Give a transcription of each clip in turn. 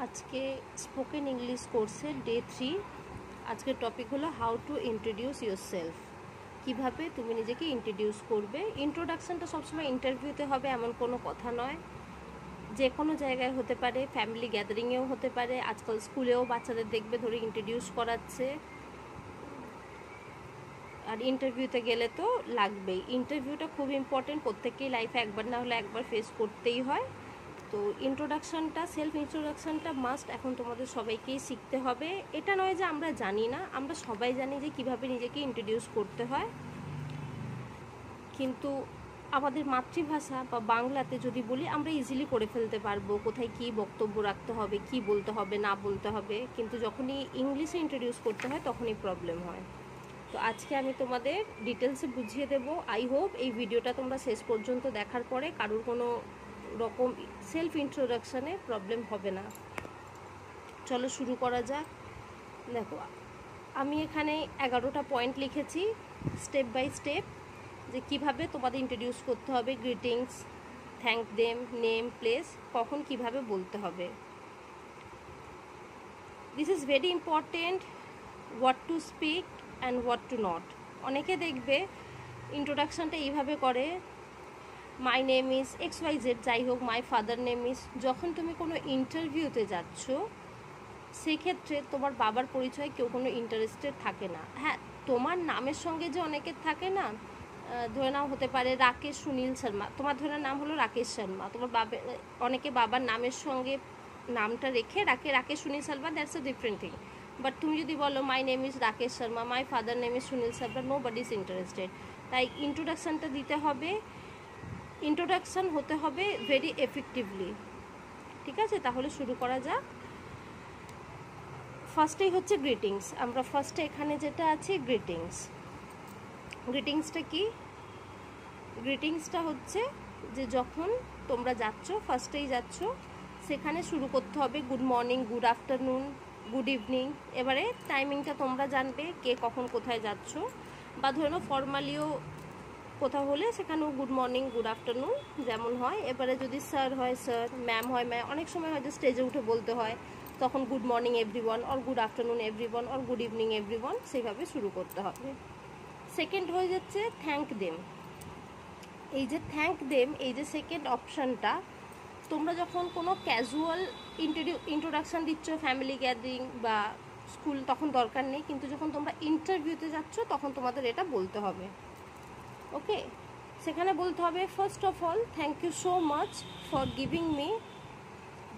আজকে spoken English কোর্সের day 3। আজকের টপিক হলো হাউ টু ইন্ট্রোডিউস ইয়োরসেলফ। কিভাবে তুমি নিজেকে ইন্ট্রোডিউস করবে। ইন্ট্রোডাকশনটা সবসময় ইন্টারভিউতে হবে এমন কোনো কথা নয়, যে কোনো জায়গায় হতে পারে, ফ্যামিলি গ্যাদারিংয়েও হতে পারে। আজকাল স্কুলেও বাচ্চাদের দেখবে ধরে ইন্ট্রোডিউস করাচ্ছে, আর ইন্টারভিউতে গেলে তো লাগবেই। ইন্টারভিউটা খুব ইম্পর্টেন্ট, প্রত্যেকেই লাইফে একবার না হলে একবার ফেস করতেই হয়। তো ইন্ট্রোডাকশানটা, সেলফ ইন্ট্রোডাকশানটা মাস্ট এখন তোমাদের সবাইকেই শিখতে হবে। এটা নয় যে আমরা জানি না, আমরা সবাই জানি যে কিভাবে নিজেকে ইন্ট্রোডিউস করতে হয়, কিন্তু আমাদের মাতৃভাষা বা বাংলাতে যদি বলি আমরা ইজিলি করে ফেলতে পারবো, কোথায় কী বক্তব্য রাখতে হবে, কি বলতে হবে না বলতে হবে, কিন্তু যখনই ইংলিশে ইন্ট্রোডিউস করতে হয় তখনই প্রবলেম হয়। তো আজকে আমি তোমাদের ডিটেলসে বুঝিয়ে দেবো। আই হোপ এই ভিডিওটা তোমরা শেষ পর্যন্ত দেখার পরে কারোর কোনো রকম সেলফ ইন্ট্রোডাকশানে প্রবলেম হবে না। চলো শুরু করা যাক। দেখো, আমি এখানে 11টা পয়েন্ট লিখেছি স্টেপ বাই স্টেপ, যে কিভাবে তোমাদের ইন্ট্রোডিউস করতে হবে। Greetings, thank them, name, place, কখন কিভাবে বলতে হবে। This is very important, what to speak and what to not. অনেকে দেখবে ইন্ট্রোডাকশানটা এইভাবে করে, মাই নেম ইজ XYZ, যাই হোক, মাই ফাদার নেম ইজ। যখন তুমি কোনো ইন্টারভিউতে যাচ্ছ সেক্ষেত্রে তোমার বাবার পরিচয় কেউ কোনো ইন্টারেস্টেড থাকে না। হ্যাঁ, তোমার নামের সঙ্গে যে অনেকের থাকে না, ধরে নাও হতে পারে রাকেশ সুনীল শর্মা, তোমার ধরে নাম হলো রাকেশ শর্মা, তোমার অনেকে বাবার নামের সঙ্গে নামটা রেখে রাখে Rakesh Sunil Sharma, that's a different thing. But তুমি যদি বলো my name is Rakesh Sharma, my father name is Sunil Sharma, nobody is interested. তাই ইন্ট্রোডাকশানটা দিতে হবে, ইন্ট্রোডাকশান হতে হবে ভেরি এফেক্টিভলি। ঠিক আছে, তাহলে শুরু করা যাক। ফার্স্টেই হচ্ছে গ্রিটিংস। আমরা ফার্স্টে এখানে যেটা আছে গ্রিটিংস। গ্রিটিংসটা কি? গ্রিটিংসটা হচ্ছে যে যখন তোমরা যাচ্ছ, ফার্স্টেই যাচ্ছ, সেখানে শুরু করতে হবে good morning, good afternoon, good evening. এবারে টাইমিংটা তোমরা জানবে কে কখন কোথায় যাচ্ছ, বা ধরে নাও ফর্মালিও কোথাও হলে সেখানেও গুড মর্নিং, গুড আফটারনুন যেমন হয়। এবারে যদি স্যার হয় স্যার, ম্যাম হয় ম্যাম, অনেক সময় হয়তো স্টেজে উঠে বলতে হয়, তখন good morning everyone, or good afternoon everyone, or good evening everyone, সেইভাবে শুরু করতে হবে। সেকেন্ড হয়ে যাচ্ছে থ্যাংক দেম। এই যে থ্যাংক দেম, এই যে সেকেন্ড অপশানটা, তোমরা যখন কোনো ক্যাজুয়াল ইন্ট্রোডাকশান দিচ্ছ, ফ্যামিলি গ্যাদারিং বা স্কুল, তখন দরকার নেই, কিন্তু যখন তোমরা ইন্টারভিউতে যাচ্ছ তখন তোমাদের এটা বলতে হবে। ওকে, সেখানে বলতে হবে first of all thank you so much for giving me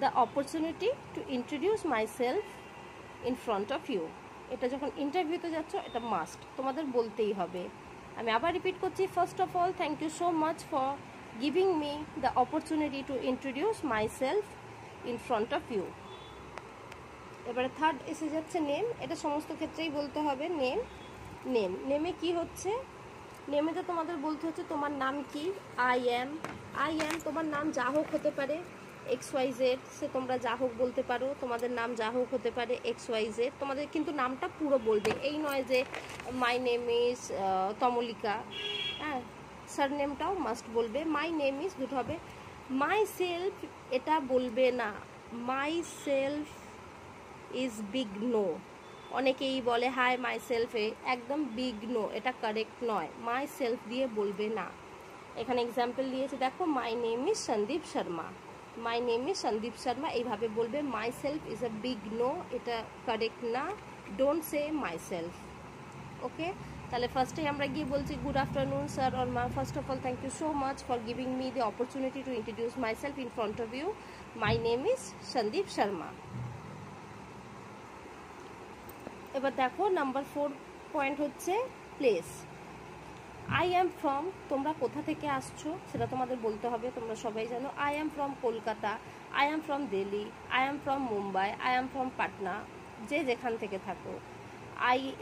the opportunity to introduce my self in front of you. এটা যখন ইন্টারভিউতে যাচ্ছ এটা মাস্ট তোমাদের বলতেই হবে। আমি আবার রিপিট করছি, first of all thank you so much for giving me the opportunity to introduce my self in front of you. এবারে থার্ড এসে যাচ্ছে নেম। এটা সমস্ত ক্ষেত্রেই বলতে হবে নেম। নেমে কি হচ্ছে, নেমে তো তোমাদের বলতে হচ্ছে তোমার নাম কি। আই অ্যাম তোমার নাম যা হোক হতে পারে, XYZ, সে তোমরা যা হোক বলতে পারো, তোমাদের নাম যা হোক হতে পারে XYZ। তোমাদের কিন্তু নামটা পুরো বলবে, এই নয় যে মাই নেম ইজ তমলিকা। হ্যাঁ, সারনেমটাও মাস্ট বলবে। মাই নেম ইজ দুটো হবে। মাই সেলফ এটা বলবে না, my self is big no. অনেকেই বলে হাই মাই সেলফে, একদম বিগ নো, এটা কারেক্ট নয়। মাই সেলফ দিয়ে বলবে না। এখানে এক্সাম্পল দিয়েছে, দেখো, my name is Sandeep Sharma, my name is Sandeep Sharma, এইভাবে বলবে। My self is a big no, এটা কারেক্ট না। Don't say my self. Okay, তাহলে ফার্স্টে আমরা গিয়ে বলছি good afternoon sir or ma'am, first of all thank you so much for giving me the opportunity to introduce my self in front of you. My name is Sandeep Sharma. এবার দেখো number 4 point হচ্ছে place. I am from, তোমরা কোথা থেকে আসছো সেটা তোমাদের বলতে হবে। তোমরা সবাই জানো I am from Kolkata, I am from Delhi, I am from Mumbai, I am from Patna, যে যেখান থেকে থাকো।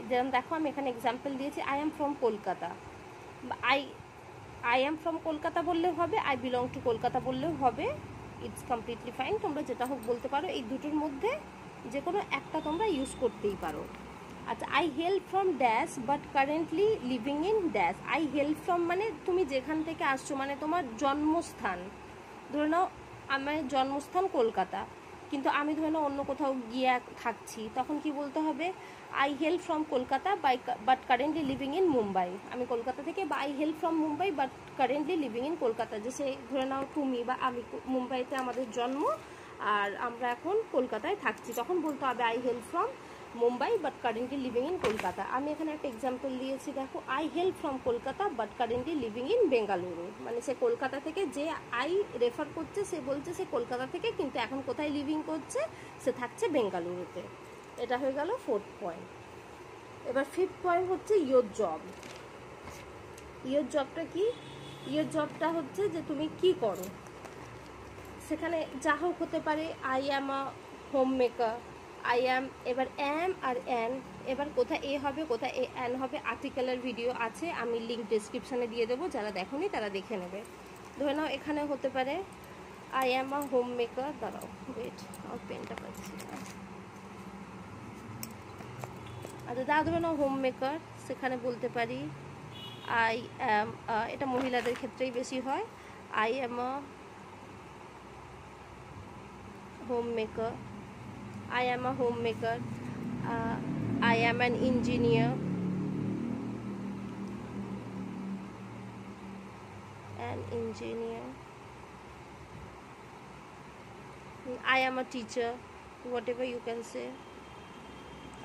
যেমন দেখো আমি এখানে এক্সাম্পল দিয়েছি, I am from Kolkata. I am from Kolkata বললেও হবে, আই বিলং টু কলকাতা বললেও হবে, ইটস কমপ্লিটলি ফাইন। তোমরা যেটা হোক বলতে পারো, এই দুটোর মধ্যে যে কোনো একটা তোমরা ইউজ করতেই পারো। আচ্ছা, I hail from dash but currently living in dash. I hail from মানে তুমি যেখান থেকে আসছো, মানে তোমার জন্মস্থান। ধরে নাও আমার জন্মস্থান কলকাতা, কিন্তু আমি ধরে নাও অন্য কোথাও গিয়ে থাকছি, তখন কি বলতে হবে, I hail from Kolkata but currently living in Mumbai. আমি কলকাতা থেকে, বা I hail from Mumbai but currently living in Kolkata, যে সে ধরে নাও তুমি বা আমি মুম্বাইতে আমাদের জন্ম আর আমরা এখন কলকাতায় থাকছি, তখন বলতে হবে I hail from Mumbai but currently living in Kolkata. আমি এখানে একটা এক্সাম্পল দিয়েছি, দেখো, I hail from Kolkata but currently living in Bengaluru, মানে সে কলকাতা থেকে, যে আই রেফার করছে সে বলছে সে কলকাতা থেকে, কিন্তু এখন কোথায় লিভিং করছে, সে থাকছে বেঙ্গালুরুতে। এটা হয়ে গেল 4th পয়েন্ট। এবার 5th পয়েন্ট হচ্ছে ইয়োর জব। ইয়োর জবটা কি? ইয়োর জবটা হচ্ছে যে তুমি কি করো, সেখানে যা হোক হতে পারে। I am a home maker, I am, এবার অ্যাম আর অ্যান, এবার কোথায় এ হবে কোথায় এ অ্যান হবে, আর্টিকেলের ভিডিও আছে, আমি লিঙ্ক ডেসক্রিপশানে দিয়ে দেবো, যারা দেখোনি তারা দেখে নেবে। ধরে নাও এখানে হতে পারে I am a home maker, দাঁড়াও ওয়েট, আমার পেনটা পাচ্ছি না। আচ্ছা, যা ধরে নাও হোম মেকার, সেখানে বলতে পারি আই অ্যাম, এটা মহিলাদের ক্ষেত্রেই বেশি হয়, I am a homemaker, I am a homemaker, I am an engineer, I am a teacher, whatever you can say,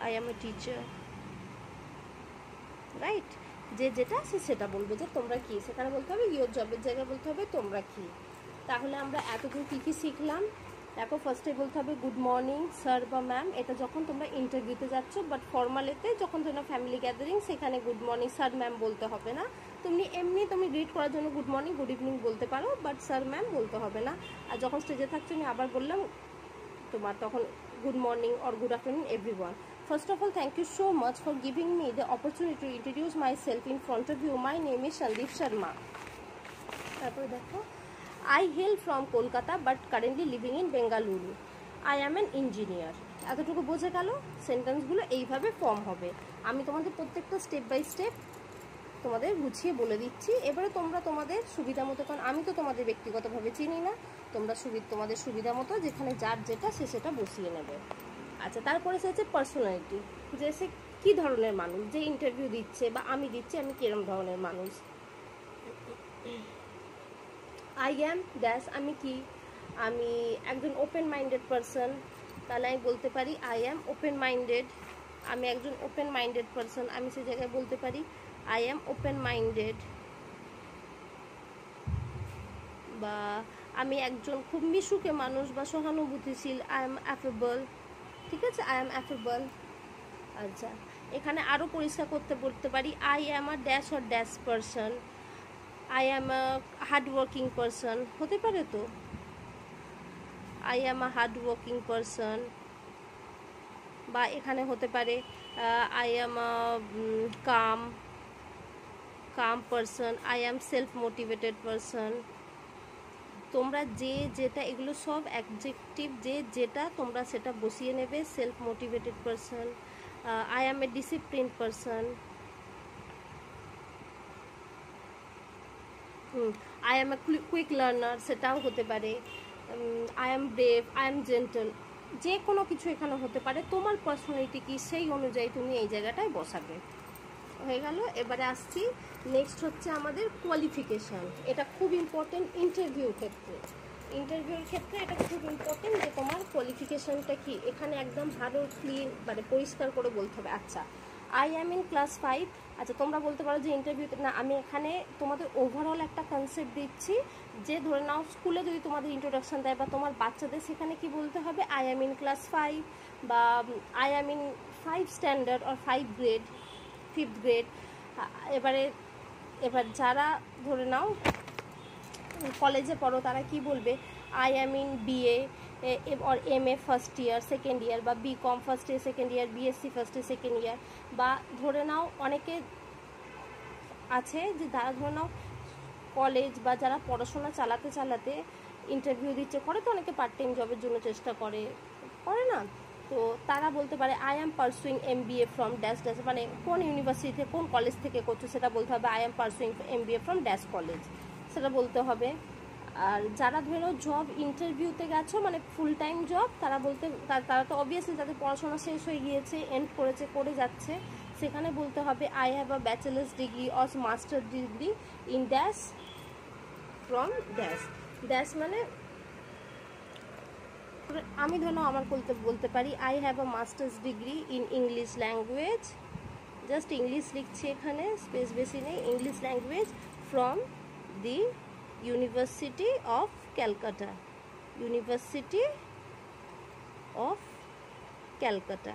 I am a teacher, right? যে যেটা সে সেটা বলবে, যে তোমরা কি, সেখানে বলতে হবে ইয়োর জবের জায়গায় বলতে হবে তোমরা কি। তাহলে আমরা এতদূর কী কী শিখলাম? দেখো, ফার্স্টে বলতে হবে গুড মর্নিং স্যার বা ম্যাম, এটা যখন তোমরা ইন্টারভিউতে যাচ্ছ, বাট ফর্মালেতে যখন তোমরা ফ্যামিলি গ্যাদারিং, সেখানে গুড মর্নিং স্যার ম্যাম বলতে হবে না। তুমি এমনি তুমি গ্রিট করার জন্য গুড মর্নিং গুড ইভিনিং বলতে পারো, বাট স্যার ম্যাম বলতে হবে না। আর যখন স্টেজে থাকছো, আমি আবার বললাম তোমার, তখন good morning or good afternoon everyone. First of all, thank you so much for giving me the opportunity to introduce myself in front of you. My name is Sandeep Sharma. তারপরে দেখো, I hail from Kolkata but currently living in Bengaluru. I am an engineer. এতটুকু বোঝা গেল? সেন্টেন্সগুলো এইভাবে form হবে। আমি তোমাদের প্রত্যেকটা স্টেপ বাই স্টেপ তোমাদের গুছিয়ে বলে দিচ্ছি। এবারে তোমরা তোমাদের সুবিধা মতো, কারণ আমি তো তোমাদের ব্যক্তিগতভাবে চিনি না, তোমরা তোমাদের সুবিধা মতো যেখানে যার যেটা সে সেটা বসিয়ে নেবে। আচ্ছা, তারপরে সে হচ্ছে পার্সোনালিটি, যে সে কী ধরনের মানুষ, যে ইন্টারভিউ দিচ্ছে বা আমি দিচ্ছি, আমি কিরম ধরনের মানুষ। আই অ্যাম ড্যাশ, আমি কি, আমি একজন ওপেন মাইন্ডেড পারসন, তাহলে আমি বলতে পারি আই অ্যাম ওপেন মাইন্ডেড। আমি একজন ওপেন মাইন্ডেড পারসন, আমি সে জায়গায় বলতে পারি আই অ্যাম ওপেন মাইন্ডেড। বা আমি একজন খুব মিশুকে মানুষ বা সহানুভূতিশীল, আই অ্যাম অ্যাফেবল। ঠিক আছে, আই অ্যাম অ্যাফেবল। আচ্ছা, এখানে আরও পরিষ্কার করতে বলতে পারি I am a dash or dash person, I am a hard working person, হতে পারে তো, I am a hard working person. বা এখানে হতে পারে I am a calm person, I am self motivated person. তোমরা যে যেটা, এগুলো সব অ্যাডজেক্টিভ, যে যেটা তোমরা সেটা বসিয়ে নেবে। Self motivated person, I am A discipline person, I am a quick learner, সেটাও হতে পারে। I am brave, I am gentle, যে কোনো কিছু এখানে হতে পারে। তোমার পার্সোনালিটি কি, সেই অনুযায়ী তুমি এই জায়গাটায় বসাবে। হয়ে গেল। এবারে আসছি, নেক্সট হচ্ছে আমাদের কোয়ালিফিকেশান। এটা খুব ইম্পর্টেন্ট ইন্টারভিউর ক্ষেত্রে। ইন্টারভিউর ক্ষেত্রে এটা খুব ইম্পর্টেন্ট যে তোমার কোয়ালিফিকেশানটা কি, এখানে একদম ভালো ক্লিন, মানে পরিষ্কার করে বলতে হবে। আচ্ছা, আই অ্যাম ইন ক্লাস 5। আচ্ছা, তোমরা বলতে পারো যে ইন্টারভিউতে না, আমি এখানে তোমাদের ওভারঅল একটা কনসেপ্ট দিচ্ছি, যে ধরে নাও স্কুলে যদি তোমাদের ইন্ট্রোডাকশান দেয় বা তোমার বাচ্চাদের, সেখানে কি বলতে হবে, আই অ্যাম ইন ক্লাস 5 বা I am in 5 standard or 5th grade. এবার যারা ধরে নাও কলেজে পড়ো, তারা কি বলবে, I am in BA or MA first year second year, বা BCom first year second year, BSc first year second year. বা ধরে নাও অনেকে আছে যে যারা ধরে নাও কলেজ বা যারা পড়াশোনা চালাতে চালাতে ইন্টারভিউ দিচ্ছে, করে তো অনেকে পার্ট টাইম জবের জন্য চেষ্টা করে না, তো তারা বলতে পারে I am pursuing MBA from dash dash, মানে কোন ইউনিভার্সিটি থেকে কোন কলেজ থেকে করছো সেটা বলতে হবে, I am pursuing MBA from dash college, সেটা বলতে হবে। আর যারা ধরে নাও জব ইন্টারভিউতে গেছো, মানে ফুল টাইম জব, তারা তো অবভিয়াসলি যাদের পড়াশোনা শেষ হয়ে গিয়েছে, এন্ড করেছে, করে যাচ্ছে, সেখানে বলতে হবে I have a bachelors degree or master degree in dash from dash. Dash মানে আমি ধরো আমার বলতে পারি I have a masters degree in English language, just English লিখছি এখানে, স্পেস বেশি নেই, English language from the University of Calcutta, University of Calcutta.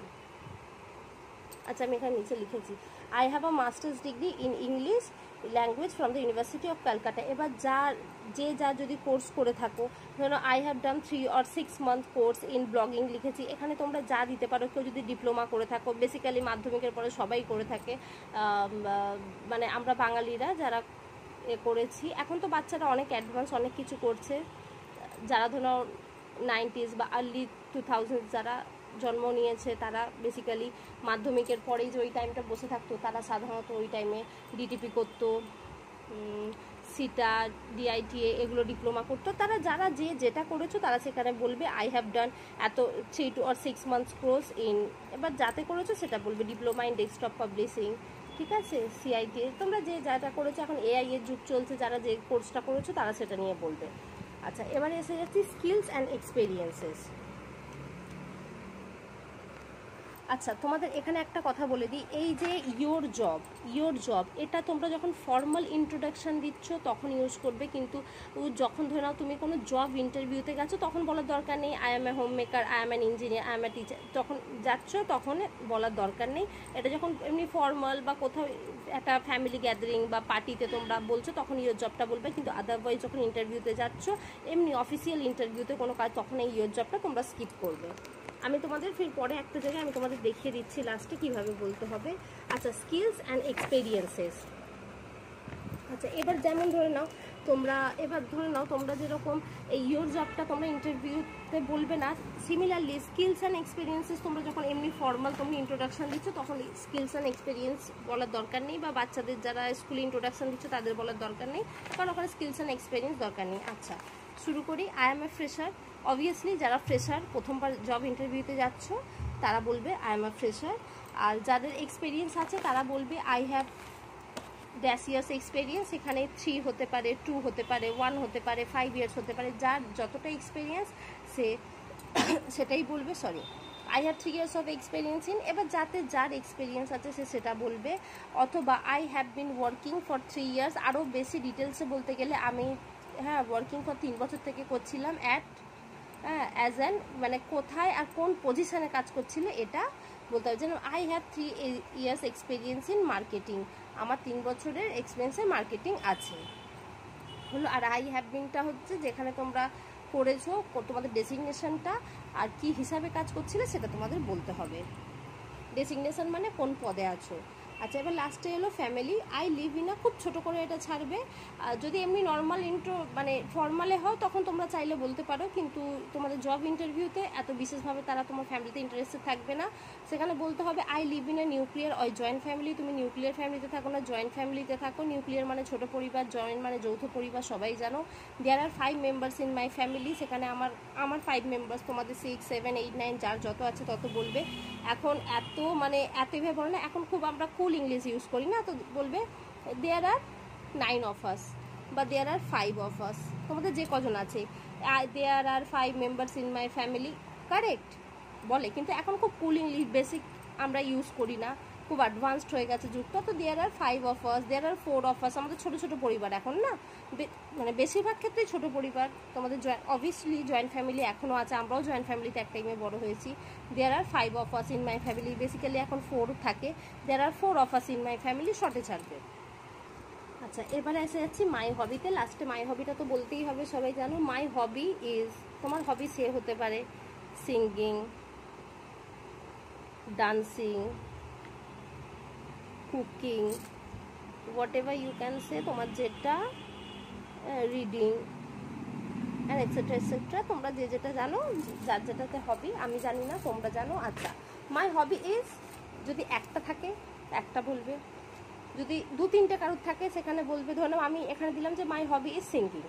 আচ্ছা আমি এখানে নিচে লিখেছি I have a masters degree in English language from the University of Calcutta. এবার যা যদি কোর্স করে থাকো, ধরো I have done 3 or 6 month course in blogging লিখেছি, এখানে তোমরা যা দিতে পারো। কেউ যদি ডিপ্লোমা করে থাকো, বেসিক্যালি মাধ্যমিকের পরে সবাই করে থাকে, মানে আমরা বাঙালিরা যারা করেছি, এখন তো বাচ্চারা অনেক অ্যাডভান্স অনেক কিছু করছে, যারা ধরো 90s বা আর্লি 2000 যারা জন্ম নিয়েছে, তারা বেসিক্যালি মাধ্যমিকের পরেই যে ওই টাইমটা বসে থাকতো, তারা সাধারণত ওই টাইমে ডিটিপি করতো, সিটা, ডিআইটিএ এগুলো ডিপ্লোমা করতো। তারা যারা যেটা করেছো তারা সেখানে বলবে আই হ্যাভ ডান এত 3 or 6 months কোর্স ইন, এবার যাতে করেছো সেটা বলবে ডিপ্লোমা ইন ডেস্কটপ পাবলিশিং, ঠিক আছে, সিআইটি, তোমরা যেটা করেছো, এখন এআই এর যুগ চলছে, যারা যে কোর্সটা করেছো তারা সেটা নিয়ে বলবে। আচ্ছা এবারে এসে যাচ্ছি স্কিলস অ্যান্ড এক্সপেরিয়েন্সেস। আচ্ছা তোমাদের এখানে একটা কথা বলে দিই, এই যে ইয়োর জব এটা তোমরা যখন ফর্মাল ইন্ট্রোডাকশান দিচ্ছ তখন ইউজ করবে, কিন্তু যখন ধরে নাও তুমি কোনো জব ইন্টারভিউতে গেছো তখন বলার দরকার নেই I am A home maker, I am an engineer, I am a teacher, তখন যাচ্ছ তখন বলার দরকার নেই। এটা যখন এমনি ফর্মাল বা কোথাও একটা ফ্যামিলি গ্যাদারিং বা পার্টিতে তোমরা বলছো তখন ইয়োর জবটা বলবে, কিন্তু আদারওয়াইজ যখন ইন্টারভিউতে যাচ্ছ, এমনি অফিসিয়াল ইন্টারভিউতে কোনো কাজ, তখন এই ইয়োর জবটা তোমরা স্কিপ করবে। আমি তোমাদের ফির পরে একটা জায়গায় আমি তোমাদের দেখিয়ে দিচ্ছি লাস্টে কিভাবে বলতে হবে। আচ্ছা স্কিলস অ্যান্ড এক্সপেরিয়েন্সেস। আচ্ছা এবার যেমন ধরে নাও তোমরা যেরকম এই ইয়োর জবটা তোমরা ইন্টারভিউতে বলবে না, সিমিলারলি স্কিলস অ্যান্ড এক্সপেরিয়েন্সেস তোমরা যখন এমনি ফর্মাল তোমরা ইন্ট্রোডাকশান দিচ্ছ তখন স্কিলস অ্যান্ড এক্সপেরিয়েন্স বলার দরকার নেই, বা বাচ্চাদের যারা স্কুলে ইন্ট্রোডাকশান দিচ্ছ তাদের বলার দরকার নেই, কারণ ওখানে স্কিলস অ্যান্ড এক্সপেরিয়েন্স দরকার নেই। আচ্ছা শুরু করি। I am A fresher. Obviously যারা ফ্রেশার, প্রথমবার জব ইন্টারভিউতে যাচ্ছ, তারা বলবে আই এম আ ফ্রেশার। আর যাদের এক্সপেরিয়েন্স আছে তারা বলবে I have dash years experience. এখানে 3 হতে পারে, 2 হতে পারে, 1 হতে পারে, 5 years হতে পারে, যার যতটা এক্সপেরিয়েন্স সেটাই বলবে। Sorry, I have 3 years of experience in, এবার যার এক্সপেরিয়েন্স আছে সে সেটা বলবে। অথবা I have been working for 3 years, আরও বেশি ডিটেলসে বলতে গেলে আমি ওয়ার্কিং ফর 3 বছর থেকে করছিলাম অ্যাজ অ্যান, মানে কোথায় আর কোন পজিশানে কাজ করছিলে এটা বলতে হবে। যেন I have 3 years experience in marketing, আমার 3 বছরের এক্সপিরিয়েন্সে মার্কেটিং আছে হলো। আর আই হ্যাভ বিনটা হচ্ছে যেখানে তোমরা করেছো, তোমাদের ডেসিগনেশনটা আর কি হিসাবে কাজ করছিলে সেটা তোমাদের বলতে হবে। ডেসিগনেশন মানে কোন পদে আছো। আচ্ছা এবার লাস্টে এলো ফ্যামিলি। আই লিভ ইন, খুব ছোটো করে এটা ছাড়বে। যদি এমনি নর্মাল মানে ফর্মালে হও তখন তোমরা চাইলে বলতে পারো, কিন্তু তোমাদের জব ইন্টারভিউতে এত বিশেষভাবে তারা তোমার ফ্যামিলিতে ইন্টারেস্টেড থাকবে না, সেখানে বলতে হবে I live in a nuclear or joint family. তুমি নিউক্লিয়ার ফ্যামিলিতে থাকো না জয়েন্ট ফ্যামিলিতে থাকো। নিউক্লিয়ার মানে ছোটো পরিবার, জয়েন্ট মানে যৌথ পরিবার, সবাই জানো। দেয়ার are 5 members in my family, সেখানে আমার 5 members, তোমাদের 6, 7, 8, 9 যার যত আছে তত বলবে। এখন এতভাবে বলে না, এখন খুব আমরা কুল ইংলিশ ইউজ করি না, তো বলবে দেয়ার আর 9 of us বা দেয়ার আর 5 of us, তোমাদের যে কজন আছে। দেয়ার are 5 members in my family, correct বলে, কিন্তু এখন খুব কুল ইংলিশ বেসিক আমরা ইউজ করি না, খুব অ্যাডভান্সড হয়ে গেছে যুগটা। তো দেয়ার are 5 of us, there R 4 of us, আমাদের ছোটো ছোটো পরিবার এখন না, মানে বেশিরভাগ ক্ষেত্রেই ছোটো পরিবার। তোমাদের অবভিয়াসলি জয়েন্ট ফ্যামিলি এখনও আছে, আমরাও জয়েন্ট ফ্যামিলিতে এক টাইমে বড় হয়েছি। দেয়ার are 5 of us in my family, basically এখন 4 থাকে। দেয়ার আর 4 of us in my family, শর্টে ছাড়বে। আচ্ছা এবারে এসে যাচ্ছি মাই হবিতে। লাস্টে মাই হবিটা তো বলতেই হবে, সবাই জানো। মাই হবি ইজ, তোমার হবি সে হতে পারে singing, dancing, cooking, whatever you can say, তোমার যেটা, রিডিং অ্যান্ড এটসেট্রা এটসেট্রা, তোমরা যেটা জানো, যার যেটাতে হবি, আমি জানি না তোমরা জানো। আচ্ছা মাই হবি ইজ, যদি একটা থাকে একটা বলবে, যদি 2-3টে কারোর থাকে সেখানে বলবে। ধরো আমি এখানে দিলাম যে মাই হবি ইজ সিঙ্গিং,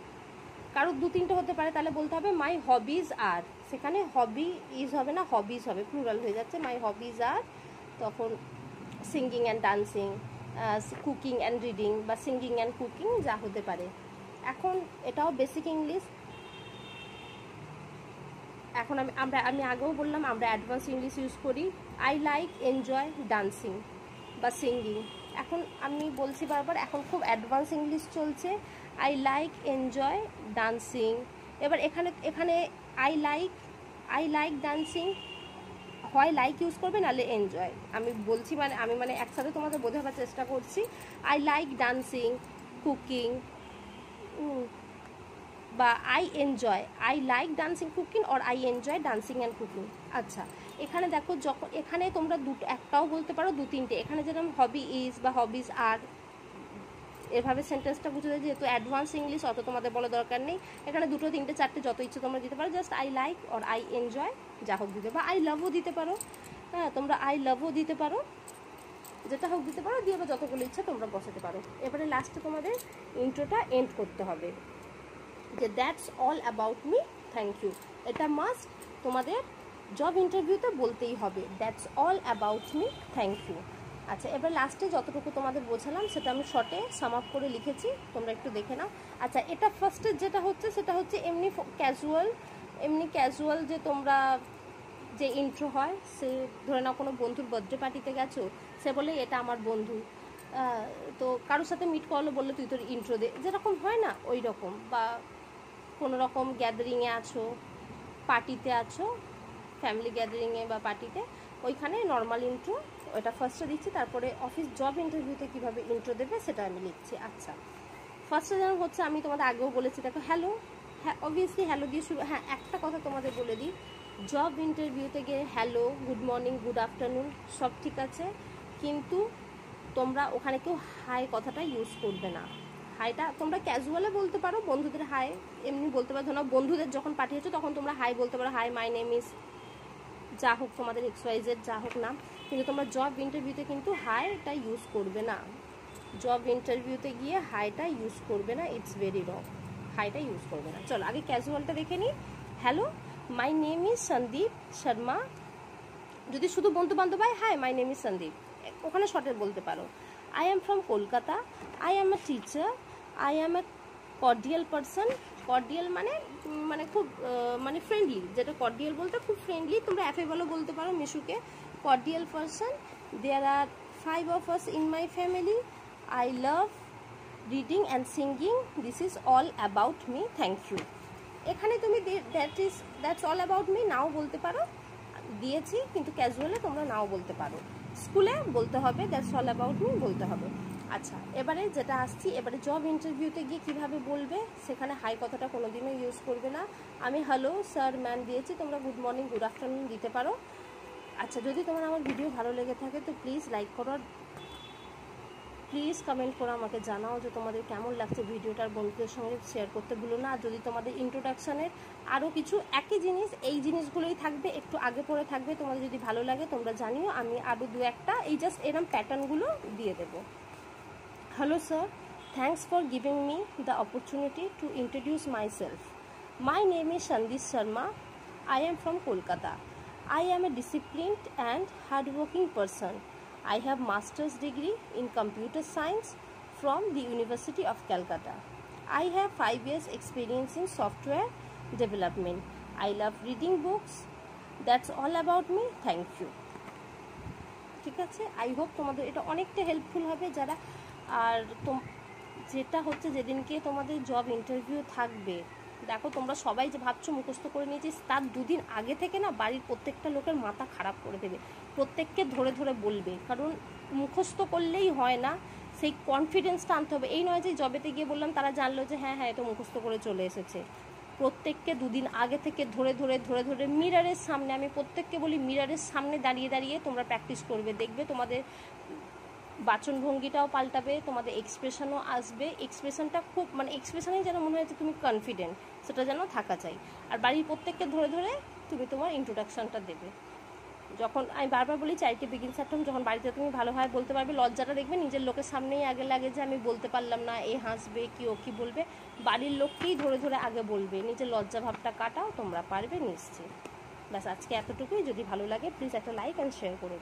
কারোর 2-3টে হতে পারে, তাহলে বলতে হবে মাই হবিজ আর, সেখানে হবি ইজ হবে না, হবিজ হবে, প্লুরাল হয়ে যাচ্ছে। মাই হবিজ আর তখন singing and dancing, cooking and reading, বা সিঙ্গিং অ্যান্ড কুকিং, যা হতে পারে। এখন এটাও বেসিক ইংলিশ। এখন আমি আগেও বললাম আমরা অ্যাডভান্স ইংলিশ ইউজ করি। আই লাইক এনজয় ডান্সিং বা সিঙ্গিং। এখন আমি বলছি বারবার, এখন খুব অ্যাডভান্স ইংলিশ চলছে। I like enjoy dancing. এবার এখানে আই লাইক ডান্সিং হয় লাইক ইউজ করবে, নাহলে এনজয়। আমি বলছি আমি একসাথে তোমাদের বোঝাবার চেষ্টা করছি। আই লাইক ডান্সিং, কুকিং, বা I enjoy, I like dancing cooking or I enjoy dancing and cooking. আচ্ছা, এখানে দেখো যখন এখানে তোমরা একটাও বলতে পারো, 2-3টে। এখানে যেরকম হবি ইজ বা হবিজ আর, এভাবে সেন্টেন্সটা বুঝে যায়। যেহেতু অ্যাডভান্স ইংলিশ, অত তোমাদের বলা দরকার নেই। এখানে 2, 3, 4 যত ইচ্ছে তোমরা দিতে পারো। Just I like or I enjoy, যা হোক দিতে পারো। আই লাভও দিতে পারো, হ্যাঁ তোমরা আই লাভও দিতে পারো, যেটা হোক দিতে পারো, দিয়ে বা যতগুলো ইচ্ছা তোমরা বসাতে পারো। এবারে লাস্টে তোমাদের ইন্ট্রোটা এন্ড করতে হবে, যে that's all about me, thank you. এটা মাস্ট তোমাদের জব ইন্টারভিউতে বলতেই হবে, that's all about me, thank you. আচ্ছা, এবার লাস্টে যতটুকু তোমাদের বোঝালাম সেটা আমি শর্টে সাম আপ করে লিখেছি, তোমরা একটু দেখে নাও। আচ্ছা, এটা ফার্স্টে যেটা হচ্ছে সেটা হচ্ছে এমনি ক্যাজুয়াল, যে তোমরা যে ইন্ট্রো হয়, সে ধরে নাও কোনো বন্ধুর বার্থডে পার্টিতে গেছো, সে বলে এটা আমার বন্ধু, তো কারোর সাথে মিট করলো, বললো তুই তোর ইন্ট্রো দে, যেরকম হয় না ওই রকম। বা কোনো রকম গ্যাদারিংয়ে আছো, পার্টিতে আছো, ফ্যামিলি গ্যাদারিংয়ে বা পার্টিতে, ওইখানে নর্মাল ইন্ট্রো ওটা ফার্স্টে দিচ্ছি। তারপরে অফিস জব ইন্টারভিউতে কীভাবে ইন্ট্রো দেবে সেটা আমি লিখছি। আচ্ছা, ফার্স্টে যেমন হচ্ছে, আমি তোমাদের আগেও বলেছি, দেখো হ্যালো, হ্যাঁ অবভিয়াসলি হ্যালো দিয়ে শুরু। হ্যাঁ, একটা কথা তোমাদের বলে দিই, জব ইন্টারভিউতে গিয়ে hello, good morning, good afternoon সব ঠিক আছে, কিন্তু তোমরা ওখানে কেউ হাই কথাটা ইউজ করবে না। হাইটা তোমরা ক্যাজুয়ালে বলতে পারো, বন্ধুদের হাই এমনি বলতে পারো। ধরো বন্ধুদের যখন পাঠিয়েছো তখন তোমরা হাই বলতে পারো, হাই মাই নেম ইজ, যা হোক তোমাদের XYZ যা হোক নাম, কিন্তু তোমরা জব ইন্টারভিউতে কিন্তু হাইটা ইউজ করবে না। জব ইন্টারভিউতে গিয়ে হাইটা ইউজ করবে না, ইটস ভেরি রং, হাইটা ইউজ করবে না। চলো আগে ক্যাজুয়ালটা দেখে নিই। Hello, my name is Sandeep Sharma. যদি শুধু বন্ধু বান্ধব হয়, hi my name is Sandeep, ওখানে শর্টে বলতে পারো। I am from Kolkata, I am a teacher, I am a cordial person. Cordial মানে খুব মানে ফ্রেন্ডলি, যেটা কর্ডিয়াল বলতে খুব ফ্রেন্ডলি, তোমরা অ্যাফেবলও বলতে পারো মিশুকে। Cordial person, there are 5 of us in my family, I love reading and singing, this is all about me, thank you। এখানে তুমি that's all about me now বলতে পারো, দিয়েছি, কিন্তু ক্যাজুয়ালে তোমরা নাও বলতে পারো। স্কুলে বলতে হবে দ্যাটস অল অ্যাবাউট মি বলতে হবে। আচ্ছা, এবারে যেটা আসছি, এবারে জব ইন্টারভিউতে গিয়ে কীভাবে বলবে, সেখানে হাই কথাটা কোনোদিনও ইউজ করবে না। আমি হ্যালো স্যার ম্যাম দিয়েছি, তোমরা গুড মর্নিং গুড আফটারনুন দিতে পারো। আচ্ছা, যদি তোমার আমার ভিডিও ভালো লেগে থাকে তো প্লিজ লাইক করো, প্লিজ কমেন্ট করে আমাকে জানাও যে তোমাদের কেমন লাগছে ভিডিওটার, বন্ধুদের সঙ্গে শেয়ার করতে ভুলো না। যদি তোমাদের ইন্ট্রোডাকশানের আরও কিছু একই জিনিস, এই জিনিসগুলোই থাকবে, একটু আগে পরে থাকবে, তোমাদের যদি ভালো লাগে তোমরা জানিও, আমি আরও 2-1টা এই জাস্ট এরম প্যাটার্নগুলো দিয়ে দেবো। Hello sir, thanks for giving me the opportunity to introduce my self. My name is Sandeep Sharma, I am from Kolkata, I am a disciplined and hardworking person. I have master's degree in computer science from the University of Calcutta. I have 5 years experience in software development. I love reading books. That's all about me. Thank you. ঠিক আছে, I hope তোমাদের এটা অনেকটা helpful হবে যারা, আর যেটা হচ্ছে যেদিনকে তোমাদের জব ইন্টারভিউ থাকবে, দেখো তোমরা সবাই যে ভাবছো মুখস্থ করে নিয়েছিস, তার 2 দিন আগে থেকে না বাড়ির প্রত্যেকটা লোকের মাথা খারাপ করে দেবে, প্রত্যেককে ধরে ধরে বলবে, কারণ মুখস্থ করলেই হয় না, সেই কনফিডেন্সটা আনতে হবে। এই নয় যে জবেতে গিয়ে বললাম তারা জানলো যে হ্যাঁ হ্যাঁ এটা মুখস্থ করে চলে এসেছে। প্রত্যেককে 2 দিন আগে থেকে ধরে ধরে মিররের সামনে, আমি প্রত্যেককে বলি মিররের সামনে দাঁড়িয়ে তোমরা প্র্যাকটিস করবে, দেখবে তোমাদের বাচনভঙ্গিটাও পাল্টাবে, তোমাদের এক্সপ্রেশনও আসবে, এক্সপ্রেশনটা খুব এক্সপ্রেশনেই যেন মনে হচ্ছে তুমি কনফিডেন্ট, সেটা যেন থাকা চাই। আর বাড়ির প্রত্যেককে ধরে তুমি তোমার ইন্ট্রোডাকশানটা দেবে। যখন আমি বারবার বলি চ্যারিটি বিগিনস অ্যাট হোম, যখন বাড়িতে তুমি ভালোভাবে বলতে পারবে, লজ্জাটা দেখবে নিজের লোকের সামনেই আগে লাগে যে আমি বলতে পারলাম না, এ হাসবে কি, ও কি বলবে, বাড়ির লোককেই ধরে ধরে আগে বলবে, নিজের লজ্জা ভাবটা কাটাও, তোমরা পারবে নিশ্চয়ই। ব্যাস আজকে এতটুকুই। যদি ভালো লাগে প্লিজ একটা লাইক অ্যান্ড শেয়ার করে